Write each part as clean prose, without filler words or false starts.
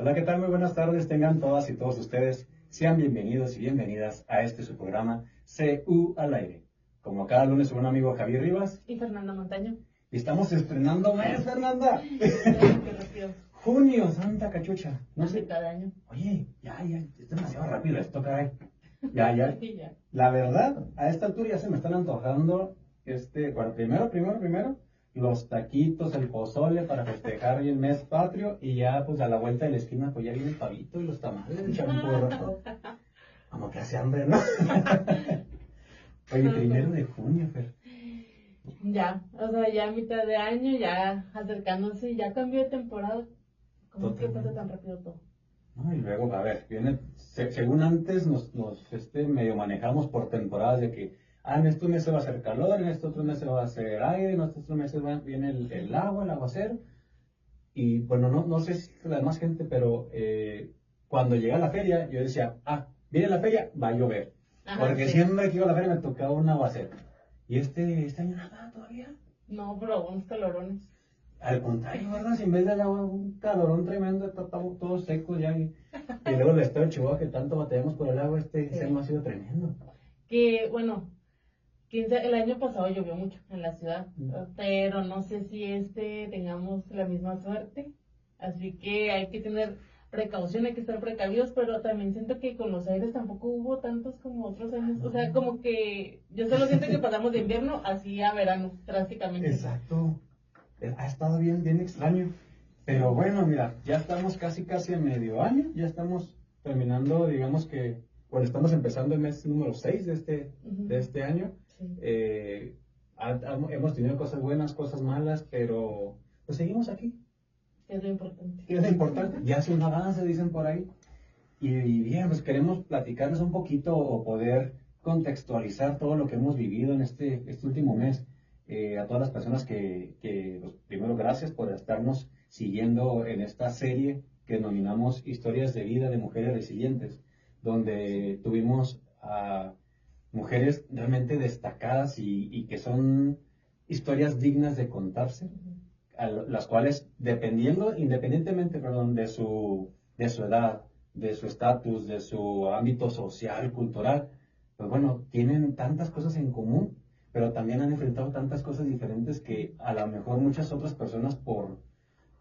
Hola, ¿qué tal? Muy buenas tardes. Tengan todas y todos ustedes. Sean bienvenidos y bienvenidas a su programa CU al aire. Como cada lunes, un amigo Javier Rivas. Y Fernanda Montaño. Y estamos estrenando mes, Fernanda. Qué rápido. Junio, santa cachucha. No sé, cada año. Oye, ya, es demasiado rápido esto, caray. Ya. Sí, ya. La verdad, a esta altura ya se me están antojando, bueno, primero, los taquitos, el pozole para festejar el mes patrio y ya, pues a la vuelta de la esquina, pues ya viene el pavito y los tamales, el champurrado. Vamos que hace hambre, ¿no? Oye, 1 de junio, Fer. Ya, o sea, ya a mitad de año, ya acercándose, ya cambió de temporada. ¿Cómo es que pasa tan rápido todo? No, y luego, a ver, según antes nos medio manejamos por temporadas de que, en estos meses va a ser calor, en estos otros meses va a ser aire, en estos otros meses viene el agua, el aguacero. Y bueno, no sé si la demás gente, pero cuando llega la feria, yo decía, viene la feria, va a llover. Ajá, porque sí. siempre que iba a la feria me tocaba un aguacero. Y este año nada todavía. No, pero unos calorones. Al contrario, ¿verdad? Si en vez de allá un calorón tremendo, estamos todos secos ya. Y luego el estado de Chihuahua, que tanto batallamos por el agua, Sí. año ha sido tremendo. Que, bueno, el año pasado llovió mucho en la ciudad, pero no sé si tengamos la misma suerte. Así que hay que tener precaución, hay que estar precavidos, pero también siento que con los aires tampoco hubo tantos como otros años. O sea, como que yo solo siento que pasamos de invierno así a verano, drásticamente. Exacto. Ha estado bien extraño. Pero bueno, mira, ya estamos casi en medio año, ya estamos terminando, digamos que, bueno, estamos empezando el mes número 6 de este año. Sí. Hemos tenido cosas buenas, cosas malas, pero pues seguimos aquí. Es lo importante. ¿Qué es lo importante? Ya hace un avance, dicen por ahí. Y bien, pues queremos platicarles un poquito o poder contextualizar todo lo que hemos vivido en este último mes. A todas las personas que pues, primero, gracias por estarnos siguiendo en esta serie que denominamos Historias de Vida de Mujeres Resilientes, donde tuvimos a mujeres realmente destacadas y que son historias dignas de contarse, a las cuales, independientemente, perdón, de su edad, de su estatus, de su ámbito social, cultural, pues bueno, tienen tantas cosas en común, pero también han enfrentado tantas cosas diferentes que a lo mejor muchas otras personas por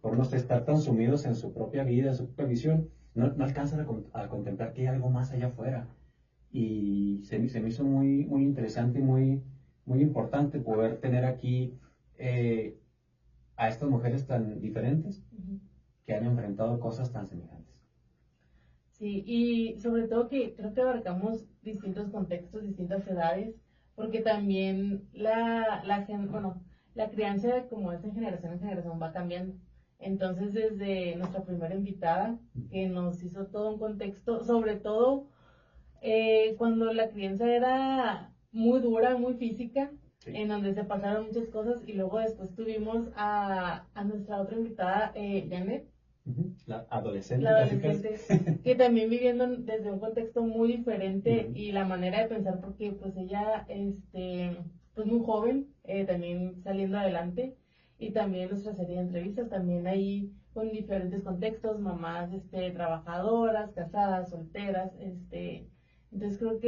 no estar tan sumidos en su propia vida, en su propia visión, no alcanzan a contemplar que hay algo más allá afuera. Y se me hizo muy interesante y muy importante poder tener aquí a estas mujeres tan diferentes que han enfrentado cosas tan semejantes. Sí, y sobre todo que creo que abarcamos distintos contextos, distintas edades, porque también la crianza como es de generación en generación va cambiando. Entonces, desde nuestra primera invitada, que nos hizo todo un contexto, sobre todo cuando la crianza era muy dura, muy física, Sí. en donde se pasaron muchas cosas, y luego después tuvimos a nuestra otra invitada, Janet, La adolescente, la adolescente, casi. que también viviendo desde un contexto muy diferente y la manera de pensar, porque pues ella, pues muy joven, también saliendo adelante, y también nuestra serie de entrevistas, también ahí con diferentes contextos, mamás, trabajadoras, casadas, solteras, entonces creo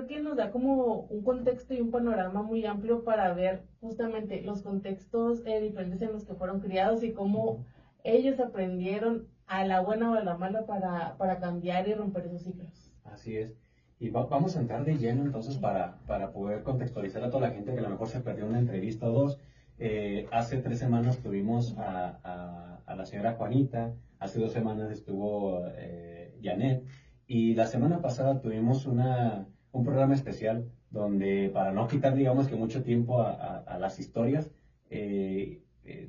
que nos da como un contexto y un panorama muy amplio para ver justamente los contextos diferentes en los que fueron criados y cómo ellos aprendieron a la buena o a la mala para cambiar y romper esos ciclos. Así es. Y vamos a entrar de lleno entonces para poder contextualizar a toda la gente que a lo mejor se perdió una entrevista o dos. Hace 3 semanas tuvimos a la señora Juanita, hace 2 semanas estuvo Janet, y la semana pasada tuvimos un programa especial donde, para no quitar, digamos que mucho tiempo a las historias,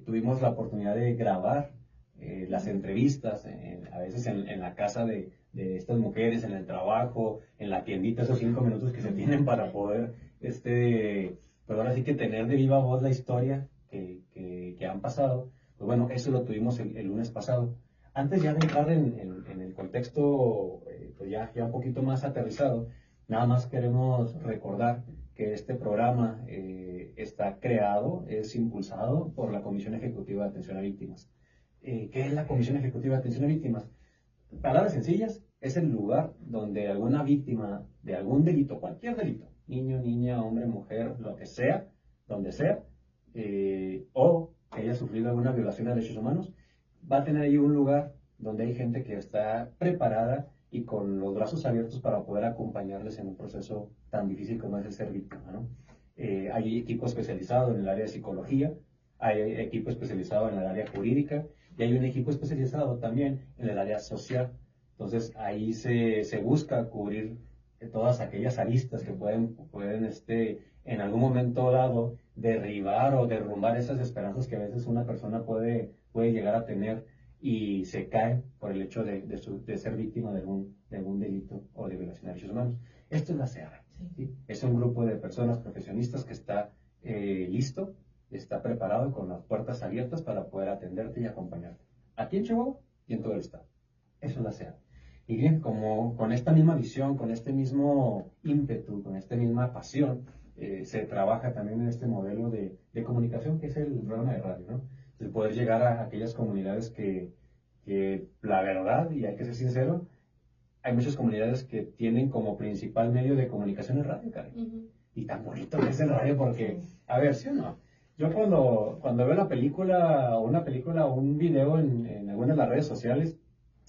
tuvimos la oportunidad de grabar las entrevistas, a veces en la casa de estas mujeres, en el trabajo, en la tiendita, esos 5 minutos que se tienen para poder, pues ahora sí que tener de viva voz la historia que han pasado. Pues bueno, eso lo tuvimos el lunes pasado. Antes ya de entrar en el contexto, pues ya un poquito más aterrizado, nada más queremos recordar que este programa está creado, es impulsado por la Comisión Ejecutiva de Atención a Víctimas. ¿qué es la Comisión Ejecutiva de Atención a Víctimas? Palabras sencillas, es el lugar donde alguna víctima de algún delito, cualquier delito, niño, niña, hombre, mujer, lo que sea, donde sea, o que haya sufrido alguna violación de derechos humanos, va a tener ahí un lugar donde hay gente que está preparada y con los brazos abiertos para poder acompañarles en un proceso tan difícil como es el ser víctima, ¿no? Hay equipo especializado en el área de psicología, hay equipo especializado en el área jurídica y hay un equipo especializado también en el área social. Entonces ahí se busca cubrir todas aquellas aristas que pueden en algún momento dado derribar o derrumbar esas esperanzas que a veces una persona puede llegar a tener y se cae por el hecho de ser víctima de algún delito o de violación de derechos humanos. Esto es la CEARA. ¿Sí? Es un grupo de personas profesionistas que está listo, está preparado con las puertas abiertas para poder atenderte y acompañarte. Aquí en Chihuahua y en todo el estado. Eso es la CEARA. Y bien, como con esta misma visión, con este mismo ímpetu, con esta misma pasión, se trabaja también en este modelo de comunicación que es el programa de radio, ¿no? De poder llegar a aquellas comunidades que la verdad, y hay que ser sincero, hay muchas comunidades que tienen como principal medio de comunicación el radio, Karen. Y tan bonito que es el radio porque, a ver, ¿sí o no? Yo cuando veo la película o un video en alguna de las redes sociales,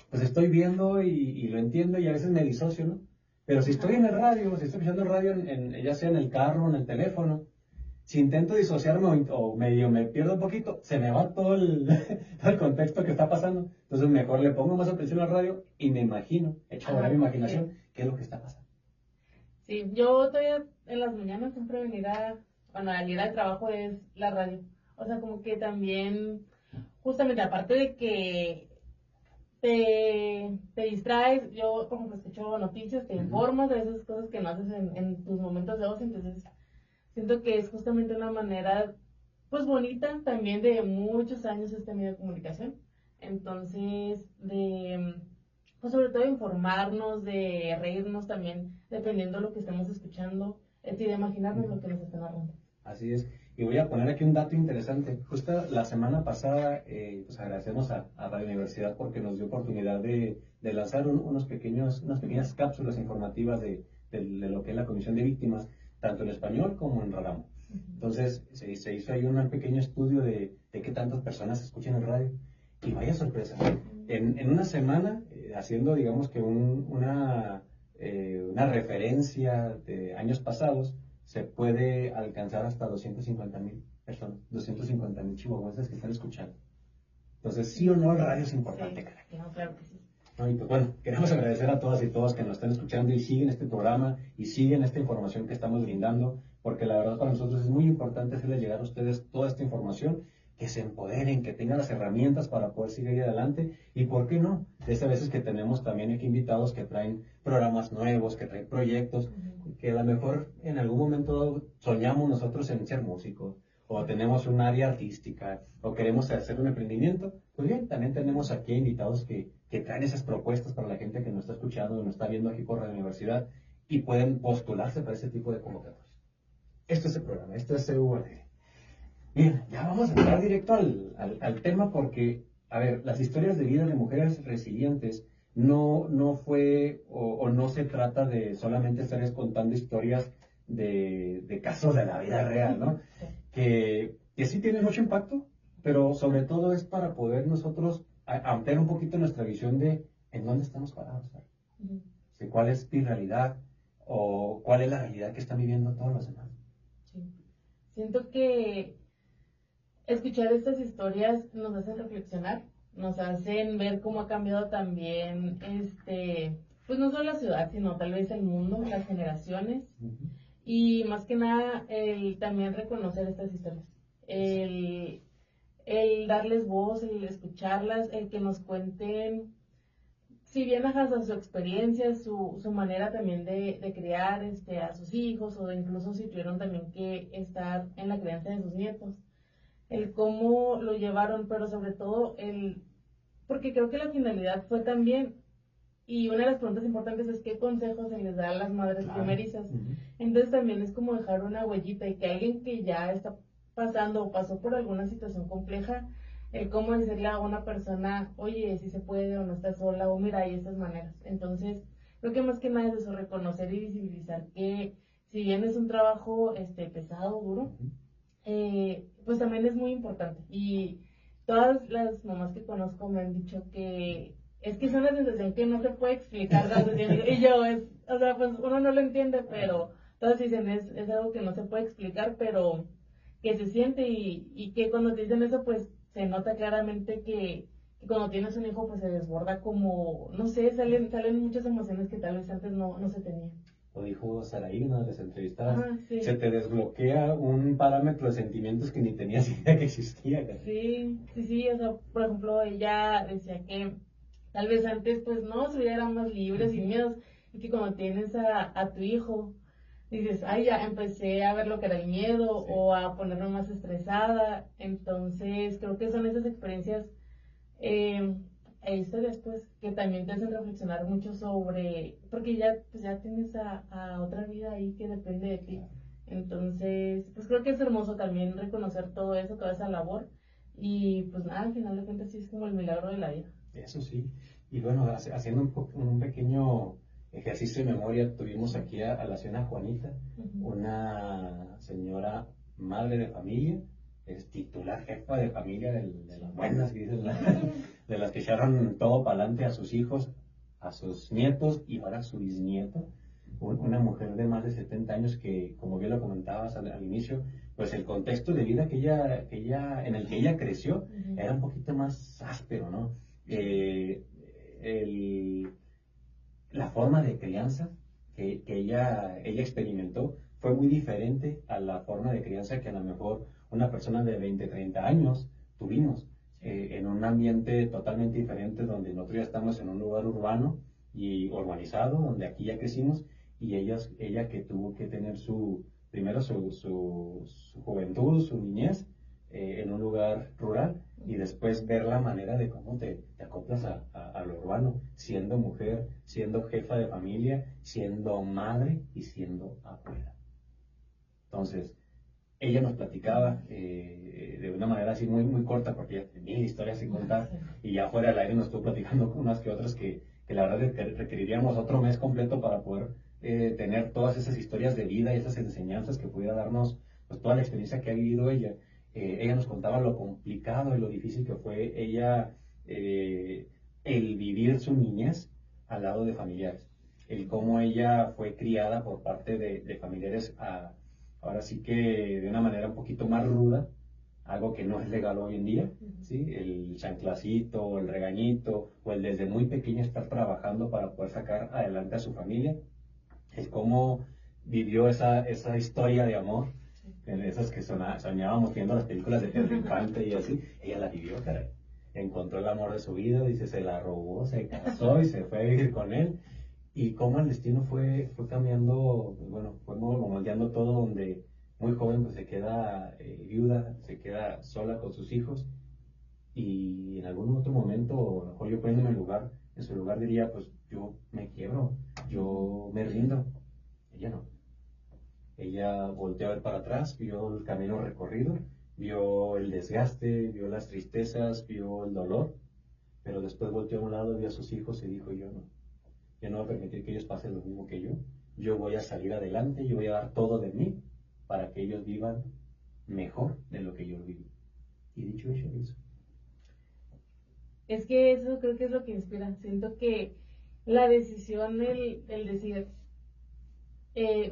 pues estoy viendo y lo entiendo y a veces me disocio, ¿no? Pero si estoy en el radio, si estoy escuchando el radio, ya sea en el carro o en el teléfono, si intento disociarme o medio me pierdo un poquito, se me va todo todo el contexto que está pasando. Entonces mejor le pongo más atención al radio y me imagino, echo a volar mi imaginación, qué es lo que está pasando. Sí, yo todavía en las mañanas siempre al ir al trabajo es la radio. O sea, como que también, justamente aparte de que te distraes, yo como que escucho noticias, te informas de esas cosas que no haces en tus momentos de ocio, entonces siento que es justamente una manera, pues bonita también de muchos años este medio de comunicación. Entonces, pues sobre todo informarnos, de reírnos también, dependiendo de lo que estemos escuchando, y de imaginarnos lo que nos están narrando. Así es. Y voy a poner aquí un dato interesante. Justo la semana pasada, pues agradecemos a Radio Universidad porque nos dio oportunidad de lanzar unas pequeñas cápsulas informativas de lo que es la Comisión de Víctimas, tanto en español como en Raramo. Entonces, se hizo ahí un pequeño estudio de qué tantas personas escuchan el radio. Y vaya sorpresa. En una semana, haciendo, digamos que una referencia de años pasados, se puede alcanzar hasta 250,000 personas, 250,000 chihuahuenses que están escuchando. Entonces, sí o no, el radio es importante, sí, caray. no, claro que sí. No, y pues bueno, queremos agradecer a todas y todos que nos están escuchando y siguen este programa y siguen esta información que estamos brindando, porque la verdad para nosotros es muy importante hacerles llegar a ustedes toda esta información, que se empoderen, que tengan las herramientas para poder seguir adelante y, ¿por qué no? Desde a veces que tenemos también aquí invitados que traen programas nuevos, que traen proyectos, que a lo mejor en algún momento soñamos nosotros en ser músicos, o tenemos un área artística, o queremos hacer un emprendimiento. Pues bien, también tenemos aquí invitados que traen esas propuestas para la gente que nos está escuchando, nos está viendo aquí por la universidad, y pueden postularse para ese tipo de convocatorias. Esto es el programa, esto es CUAD. Bien, ya vamos a entrar directo al tema porque, a ver, las historias de vida de mujeres resilientes no fue o no se trata de solamente estar contando historias de casos de la vida real, ¿no? Que sí tienen mucho impacto, pero sobre todo es para poder nosotros ampliar un poquito nuestra visión de en dónde estamos parados, ¿sabes? De cuál es mi realidad o cuál es la realidad que están viviendo todos los demás. Sí. Siento que escuchar estas historias nos hacen reflexionar, nos hacen ver cómo ha cambiado también, pues no solo la ciudad, sino tal vez el mundo, las generaciones, y más que nada el también reconocer estas historias, el darles voz, el escucharlas, el que nos cuenten, si bien a su experiencia, su manera también de criar a sus hijos, o incluso si tuvieron también que estar en la crianza de sus nietos, el cómo lo llevaron, pero sobre todo porque creo que la finalidad fue también, y una de las preguntas importantes es qué consejos se les da a las madres primerizas. Entonces también es como dejar una huellita y que alguien que ya está pasando o pasó por alguna situación compleja, el cómo decirle a una persona, oye, si se puede o no estás sola, o mira, hay estas maneras. Entonces, creo que más que nada es eso, reconocer y visibilizar que si bien es un trabajo pesado, duro, pues también es muy importante. Y todas las mamás que conozco me han dicho que es que es una sensación que no se puede explicar. Y yo, o sea, pues uno no lo entiende, pero todos dicen, es algo que no se puede explicar, pero que se siente y que cuando te dicen eso, pues se nota claramente que cuando tienes un hijo, pues se desborda como, no sé, salen muchas emociones que tal vez antes no se tenían. Lo dijo Saraí en una de las entrevistadas, Ajá, sí. se te desbloquea un parámetro de sentimientos que ni tenías idea que existía. Sí, o sea, por ejemplo, ella decía que tal vez antes, pues no, su vida era más libre, sin miedos, y que cuando tienes a tu hijo, dices, ay, ya empecé a ver lo que era el miedo, Sí. o a ponerme más estresada. Entonces creo que son esas experiencias eh, e historias, pues, que también te hacen reflexionar mucho sobre, porque ya, pues, ya tienes a otra vida ahí que depende de ti. Entonces, pues creo que es hermoso también reconocer todo eso, toda esa labor, y pues nada, al final de cuentas sí es como el milagro de la vida. Eso sí. Y bueno, haciendo un pequeño ejercicio de memoria, tuvimos aquí a la señora Juanita, una señora madre de familia, es titular jefa de familia de las buenas, que dicen, de las que echaron todo para adelante a sus hijos, a sus nietos y ahora a su bisnieto. Una mujer de más de 70 años que, como bien lo comentabas al inicio, pues el contexto de vida en el que ella creció era un poquito más áspero, ¿no? Eh, el- la forma de crianza que ella experimentó fue muy diferente a la forma de crianza que a lo mejor una persona de 20 30 años tuvimos, en un ambiente totalmente diferente donde nosotros ya estamos en un lugar urbano y urbanizado, donde aquí ya crecimos, y ella que tuvo que tener primero su juventud, su niñez, en un lugar rural, y después ver la manera de cómo te acoplas a lo urbano, siendo mujer, siendo jefa de familia, siendo madre y siendo abuela. Entonces, ella nos platicaba de una manera así muy, muy corta, porque ya tenía historias sin contar, y ya fuera del aire nos estuvo platicando unas que otras que la verdad requeriríamos otro mes completo para poder tener todas esas historias de vida y esas enseñanzas que pudiera darnos, pues, toda la experiencia que ha vivido ella. Ella nos contaba lo complicado y lo difícil que fue ella, el vivir su niñez al lado de familiares, el cómo ella fue criada por parte de familiares, ahora sí que de una manera un poquito más ruda, algo que no es legal hoy en día, ¿sí? El chanclacito, o el regañito, o el desde muy pequeña estar trabajando para poder sacar adelante a su familia, el cómo vivió esa historia de amor, de esas que soñábamos viendo las películas de Pedro Infante y así, ella la vivió, caray. Encontró el amor de su vida, dice, se la robó, se casó y se fue a vivir con él. Y cómo el destino fue cambiando, pues bueno, fue moldeando todo, donde muy joven pues se queda viuda, se queda sola con sus hijos, y en algún otro momento, o a lo mejor yo poniéndome en su lugar diría, pues yo me quiebro, yo me rindo. Ella no. Ella volteó a ver para atrás, vio el camino recorrido, vio el desgaste, vio las tristezas, vio el dolor, pero después volteó a un lado, vio a sus hijos y dijo, yo no voy a permitir que ellos pasen lo mismo que yo voy a salir adelante, yo voy a dar todo de mí para que ellos vivan mejor de lo que yo viví. Y dicho eso, eso. Es que eso creo que es lo que inspira. Siento que la decisión, el decir,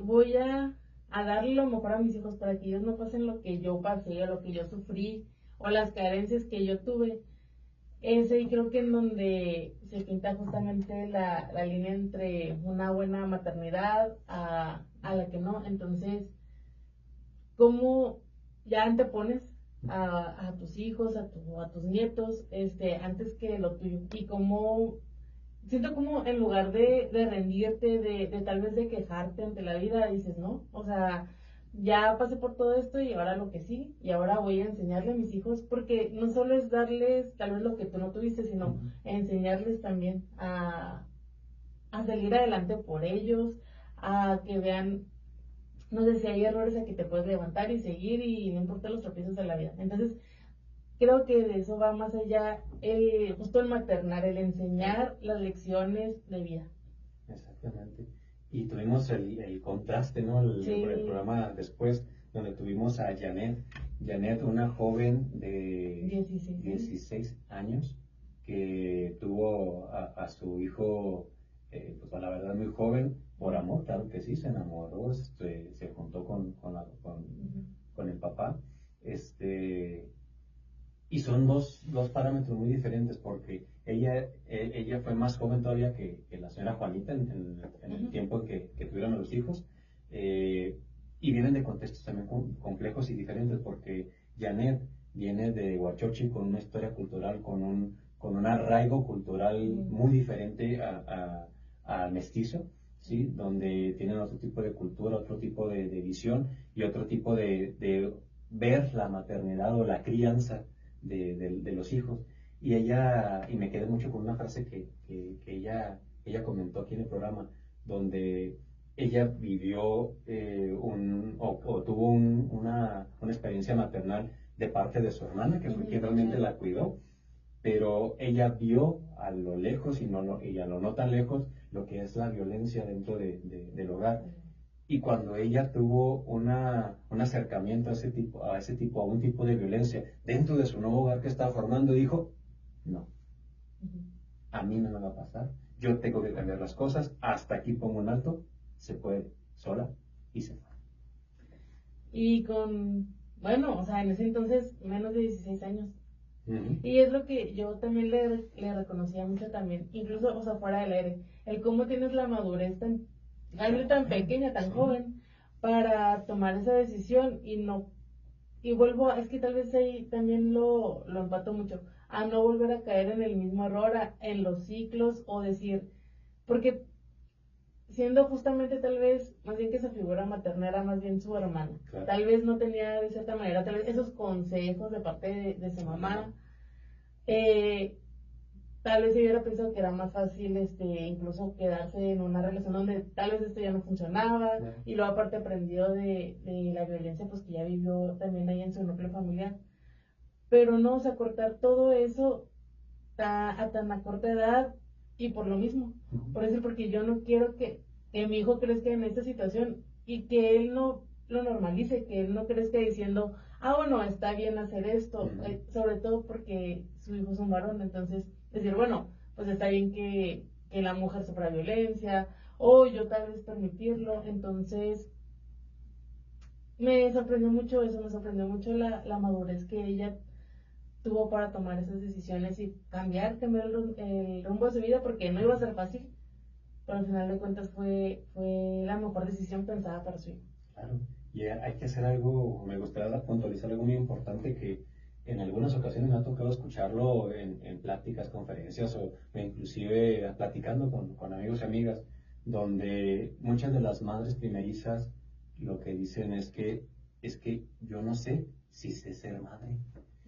voy a darle lo mejor a mis hijos para que ellos no pasen lo que yo pasé, o lo que yo sufrí, o las carencias que yo tuve. Ese y creo que en donde se pinta justamente la línea entre una buena maternidad a la que no. Entonces, ¿cómo ya antepones a tus hijos, a tus nietos, antes que lo tuyo? Y cómo siento como en lugar de rendirte, de tal vez de quejarte ante la vida, dices, no, o sea, ya pasé por todo esto y ahora lo que sí, y ahora voy a enseñarle a mis hijos, porque no solo es darles tal vez lo que tú no tuviste, sino enseñarles también a salir adelante por ellos, a que vean, no sé si hay errores, a que te puedes levantar y seguir y no importa los tropiezos de la vida. Entonces, creo que de eso va más allá justo el maternar, el enseñar las lecciones de vida. Exactamente. Y tuvimos el contraste, ¿no? El programa después, donde tuvimos a Janet, una joven de 16 años, que tuvo a su hijo, pues la verdad muy joven, por amor, claro que sí, se enamoró, se juntó con el papá, y son dos parámetros muy diferentes, porque ella fue más joven todavía que la señora Juanita en el tiempo en que tuvieron a los hijos, y vienen de contextos también complejos y diferentes, porque Janet viene de Huachochi con una historia cultural, con un arraigo cultural muy diferente al mestizo, ¿sí? Donde tienen otro tipo de cultura, otro tipo de visión y otro tipo de ver la maternidad o la crianza de los hijos. Y me quedé mucho con una frase que ella comentó aquí en el programa, donde ella vivió o tuvo una experiencia maternal de parte de su hermana, que fue quien realmente la cuidó, pero ella vio a lo lejos y a lo no tan lejos lo que es la violencia dentro del hogar. Y cuando ella tuvo un acercamiento a un tipo de violencia dentro de su nuevo hogar que estaba formando, dijo, no, a mí no me va a pasar, yo tengo que cambiar las cosas, hasta aquí pongo un alto, se puede, sola, y se fue. Y bueno, o sea, en ese entonces, menos de 16 años. Y es lo que yo también le reconocía mucho también, incluso, o sea, fuera del aire, el cómo tienes la madurez tan pequeña, tan joven, para tomar esa decisión y vuelvo, es que tal vez ahí también lo empato mucho, a no volver a caer en el mismo error, en los ciclos, o decir, porque siendo justamente tal vez, más bien que esa figura materna era más bien su hermana. Claro. Tal vez no tenía de cierta manera, tal vez esos consejos de parte de su mamá. Tal vez se hubiera pensado que era más fácil incluso quedarse en una relación donde tal vez esto ya no funcionaba, yeah. Y luego aparte aprendió de la violencia pues que ya vivió también ahí en su núcleo familiar. Pero no, o sea, cortar todo eso a tan corta edad y por lo mismo. Por eso, porque yo no quiero que mi hijo crezca en esta situación y que él no lo normalice, que él no crezca diciendo, bueno, está bien hacer esto, sobre todo porque su hijo es un varón, entonces decir, bueno, pues está bien que la mujer sufra violencia, o yo tal vez permitirlo. Entonces me sorprendió mucho eso, me sorprendió mucho la madurez que ella tuvo para tomar esas decisiones y cambiar el rumbo de su vida, porque no iba a ser fácil, pero al final de cuentas fue la mejor decisión pensada para su hijo. Claro, y hay que hacer algo, me gustaría puntualizar algo muy importante que en algunas ocasiones me ha tocado escucharlo en pláticas, conferencias o inclusive platicando con amigos y amigas, donde muchas de las madres primerizas lo que dicen es que yo no sé si sé ser madre,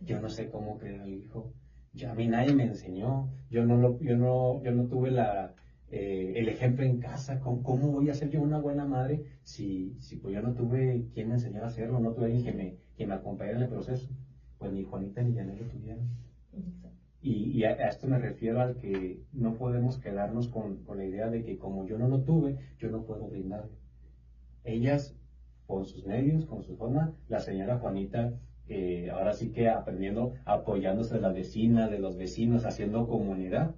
yo no sé cómo crear al hijo, a mí nadie me enseñó, yo no tuve el ejemplo en casa, ¿cómo voy a ser yo una buena madre si pues yo no tuve quien me enseñara a hacerlo, no tuve alguien que me acompañara en el proceso? Pues ni Juanita ni Janet lo tuvieron. Y a esto me refiero al que no podemos quedarnos con la idea de que como yo no lo tuve, yo no puedo brindarlo. Ellas, con sus medios, con su forma, la señora Juanita, ahora sí que aprendiendo, apoyándose de la vecina, de los vecinos, haciendo comunidad.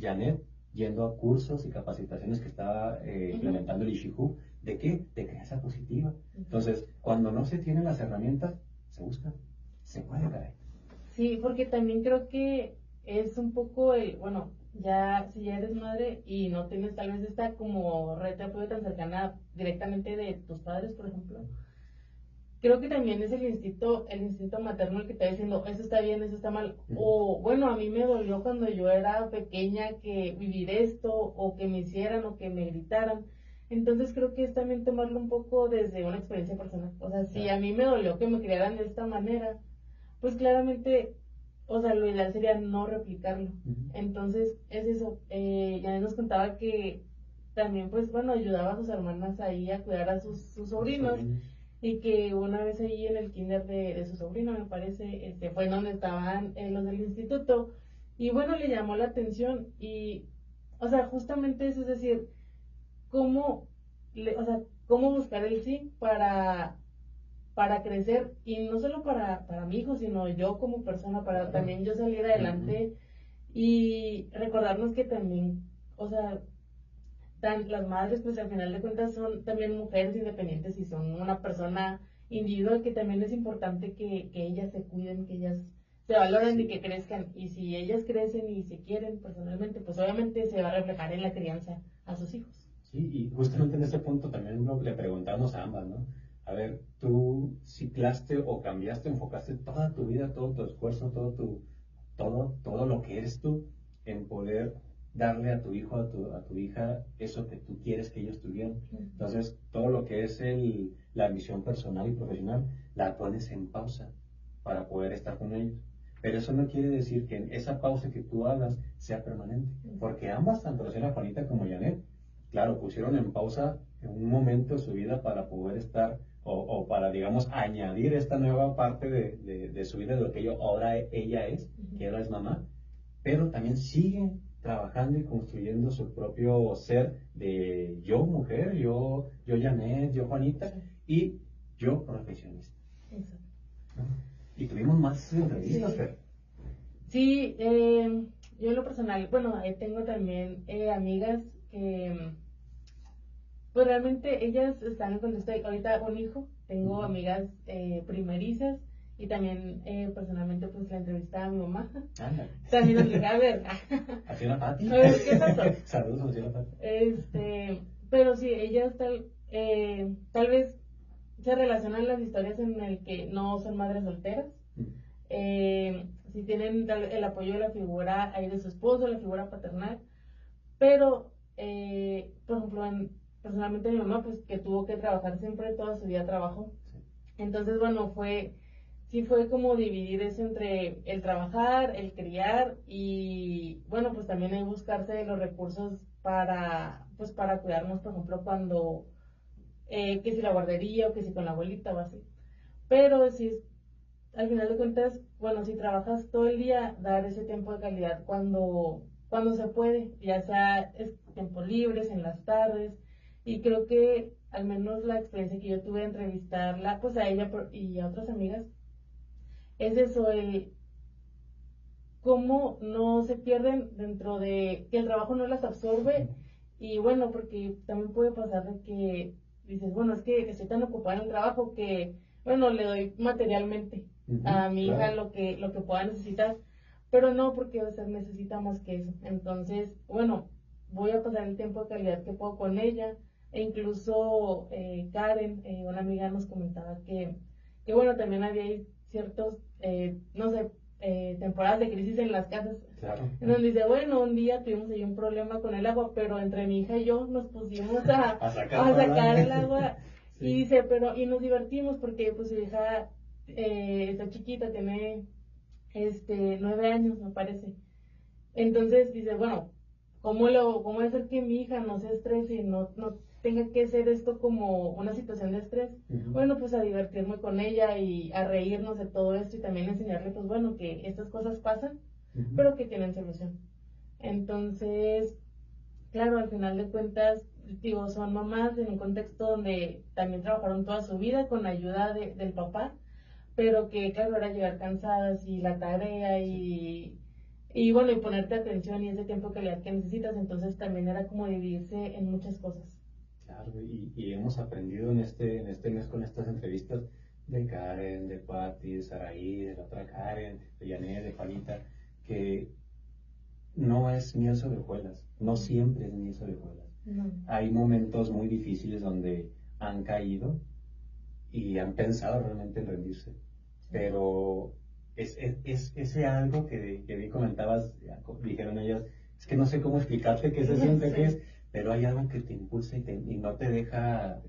Janet, yendo a cursos y capacitaciones que estaba implementando el Ishihu, ¿de qué? De crianza positiva. Entonces, cuando no se tienen las herramientas, se buscan, se puede caer. Sí, porque también creo que es un poco bueno, si ya eres madre y no tienes tal vez esta como red de apoyo tan cercana directamente de tus padres, por ejemplo, creo que también es el instinto materno el que te está diciendo, eso está bien, eso está mal. O bueno, a mí me dolió cuando yo era pequeña que vivir esto, o que me hicieran, o que me gritaran. Entonces creo que es también tomarlo un poco desde una experiencia personal. O sea, si a mí me dolió que me criaran de esta manera, pues claramente, o sea, lo ideal sería no replicarlo. Entonces es eso. Ya nos contaba que también, pues bueno, ayudaba a sus hermanas ahí a cuidar a sus sobrinos. y que una vez ahí en el kinder de su sobrino, me parece, fue donde estaban los del instituto, y bueno, le llamó la atención, y, o sea, justamente eso, es decir, cómo, o sea, cómo buscar el sí para crecer, y no solo para mi hijo, sino yo como persona, para también yo salir adelante, y recordarnos que también, o sea, las madres pues al final de cuentas son también mujeres independientes y son una persona individual, que también es importante que ellas se cuiden, que ellas se valoren y que crezcan, y si ellas crecen y se quieren personalmente, pues obviamente se va a reflejar en la crianza a sus hijos. Sí, y justamente en ese punto también le preguntamos a ambas, ¿no? A ver, tú ciclaste o cambiaste, enfocaste toda tu vida, todo tu esfuerzo, todo lo que eres tú en poder darle a tu hijo, a tu hija, eso que tú quieres que ellos tuvieran. Entonces, todo lo que es la ambición personal y profesional, la pones en pausa para poder estar con ellos. Pero eso no quiere decir que esa pausa que tú hagas sea permanente, porque ambas, tanto la señora Juanita como Janet, claro, pusieron en pausa en un momento de su vida para poder estar o para, digamos, añadir esta nueva parte de su vida, de lo que ahora ella es, que ahora es mamá, pero también sigue trabajando y construyendo su propio ser de yo mujer, yo Janet, yo Juanita y yo profesionista. Exacto. Y tuvimos más entrevistas, Fer. Sí, yo en lo personal, bueno, ahí tengo también amigas que, pues realmente ellas están en donde estoy ahorita, un hijo, tengo amigas primerizas, y también personalmente pues la entrevistaba a mi mamá. Ándale. También nos dije, a ver, ¿Así la Pati? a ver, ¿qué pasó? Saludos, así la Pati. Pero sí, ellas tal vez se relacionan las historias en el que no son madres solteras. Si tienen el apoyo de la figura ahí de su esposo, la figura paternal, pero por ejemplo, personalmente mi mamá, pues que tuvo que trabajar siempre, toda su vida trabajó. Entonces, bueno, sí fue como dividir eso entre el trabajar, el criar, y bueno, pues también hay buscarse los recursos pues para cuidarnos, por ejemplo, cuando, que si la guardería o que si con la abuelita o así. Pero sí, al final de cuentas, bueno, si trabajas todo el día, dar ese tiempo de calidad cuando se puede, ya sea tiempos libres, en las tardes, y creo que al menos la experiencia que yo tuve de entrevistarla, pues a ella y a otras amigas, es eso, el cómo no se pierden dentro de que el trabajo no las absorbe, y bueno, porque también puede pasar de que dices, bueno, es que estoy tan ocupada en el trabajo que, bueno, le doy materialmente a mi hija lo que pueda necesitar, pero no, porque o sea, necesita más que eso. Entonces, bueno, voy a pasar el tiempo de calidad que puedo con ella, e incluso Karen, una amiga, nos comentaba que bueno, también había ciertos, no sé, temporadas de crisis en las casas. Claro. En donde dice, bueno, un día tuvimos ahí un problema con el agua, pero entre mi hija y yo nos pusimos a sacar el agua. Sí. Y dice, y nos divertimos porque pues su hija está chiquita, tiene 9 años, me parece. Entonces dice, bueno, ¿cómo hacer que mi hija no se estrese y no tenga que ser esto como una situación de estrés? Bueno, pues a divertirme con ella y a reírnos de todo esto, y también enseñarle, pues bueno, que estas cosas pasan, pero que tienen solución. Entonces, claro, al final de cuentas, digo, son mamás en un contexto donde también trabajaron toda su vida con la ayuda del papá, pero que claro, era llegar cansadas y la tarea y bueno, y ponerte atención y ese tiempo de calidad que necesitas, entonces también era como dividirse en muchas cosas. Claro, y hemos aprendido en este mes con estas entrevistas de Karen, de Patti, de Saraí, de la otra Karen, de Janet, de Juanita, que no es miel sobre hojuelas, no siempre es miel sobre hojuelas. No. Hay momentos muy difíciles donde han caído y han pensado realmente en rendirse, pero es ese algo que bien comentabas, dijeron ellas, es que no sé cómo explicarte qué se siente, qué es, pero hay algo que te impulsa y no te deja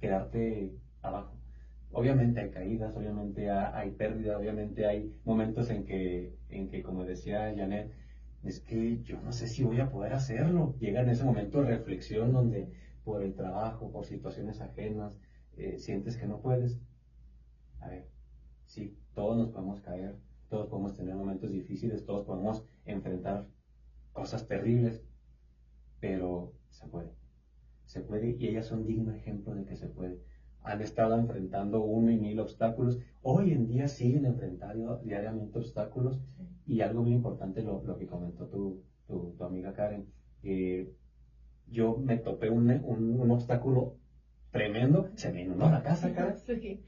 quedarte abajo. Obviamente hay caídas, obviamente hay pérdidas, obviamente hay momentos en que, como decía Janet, es que yo no sé si voy a poder hacerlo. Llega en ese momento de reflexión donde por el trabajo, por situaciones ajenas, sientes que no puedes. A ver, sí, todos nos podemos caer, todos podemos tener momentos difíciles, todos podemos enfrentar cosas terribles, pero se puede y ellas son digno ejemplo de que se puede. Han estado enfrentando 1 y 1000 obstáculos, hoy en día siguen enfrentando diariamente obstáculos y algo muy importante lo que comentó tu amiga Karen, yo me topé un obstáculo tremendo, se me inundó la casa, Karen. Sí.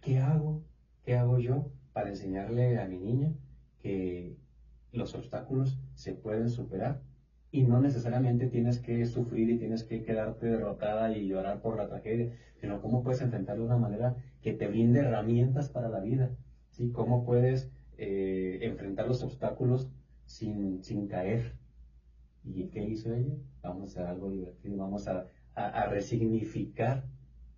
¿Qué hago? ¿Qué hago yo para enseñarle a mi niña que los obstáculos se pueden superar y no necesariamente tienes que sufrir y tienes que quedarte derrotada y llorar por la tragedia, sino cómo puedes enfrentarlo de una manera que te brinde herramientas para la vida, ¿sí? Cómo puedes enfrentar los obstáculos sin caer. ¿Y qué hizo ella? Vamos a hacer algo divertido, vamos a resignificar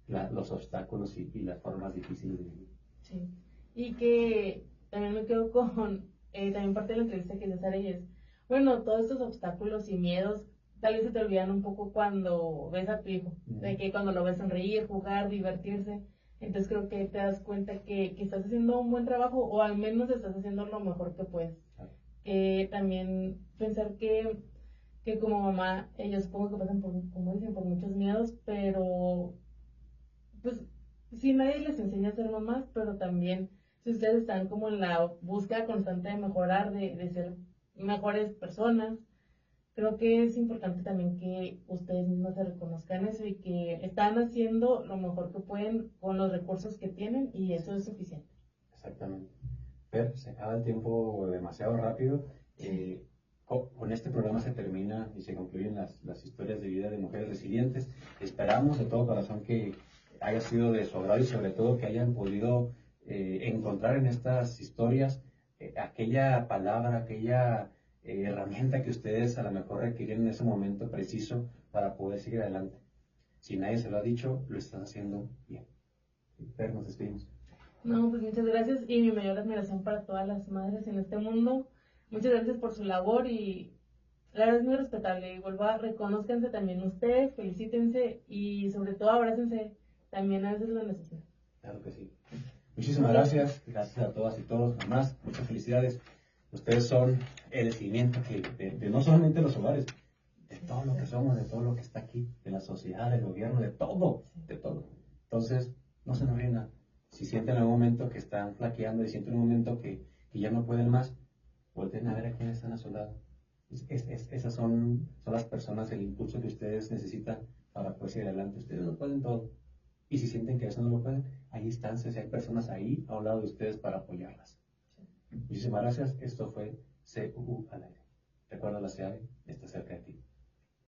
los obstáculos y las formas difíciles de vivir. Sí. Y que también me quedo con, también parte de la entrevista que hizo Sara y es, bueno, todos estos obstáculos y miedos tal vez se te olvidan un poco cuando ves a tu hijo, de que cuando lo ves sonreír, jugar, divertirse, entonces creo que te das cuenta que estás haciendo un buen trabajo o al menos estás haciendo lo mejor que puedes. También pensar que como mamá, ellos supongo que pasan por, como dicen, por muchos miedos, pero pues sí, nadie les enseña a ser mamás, pero también si ustedes están como en la búsqueda constante de mejorar, de ser mejores personas, creo que es importante también que ustedes mismos se reconozcan eso y que están haciendo lo mejor que pueden con los recursos que tienen y eso es suficiente. Exactamente. Fer, se acaba el tiempo demasiado rápido. Con este programa se termina y se concluyen las historias de vida de mujeres resilientes. Esperamos de todo corazón que haya sido de su agrado y sobre todo que hayan podido encontrar en estas historias aquella palabra, aquella herramienta que ustedes a lo mejor requieren en ese momento preciso para poder seguir adelante. Si nadie se lo ha dicho, lo están haciendo bien. Fer, nos despedimos. No, pues muchas gracias y mi mayor admiración para todas las madres en este mundo. Muchas gracias por su labor y la verdad es muy respetable. Y vuelvo a reconózcanse también ustedes, felicítense y sobre todo abrácense. También a veces lo necesitan. Claro que sí. Muchísimas gracias. Gracias a todas y todos. Mamás, muchas felicidades. Ustedes son el cimiento de no solamente los hogares, de todo lo que somos, de todo lo que está aquí, de la sociedad, del gobierno, de todo, de todo. Entonces, no se nos rindan. Si sienten en algún momento que están flaqueando y sienten en un momento que ya no pueden más, vuelven a ver a quienes están a su lado. Esas son las personas, el impulso que ustedes necesitan para poder seguir adelante. Ustedes lo pueden todo. Y si sienten que eso no lo pueden, hay instancias, hay personas ahí a un lado de ustedes para apoyarlas. Muchísimas gracias. Esto fue CUU al aire. Recuerda, la CEAVE está cerca de ti.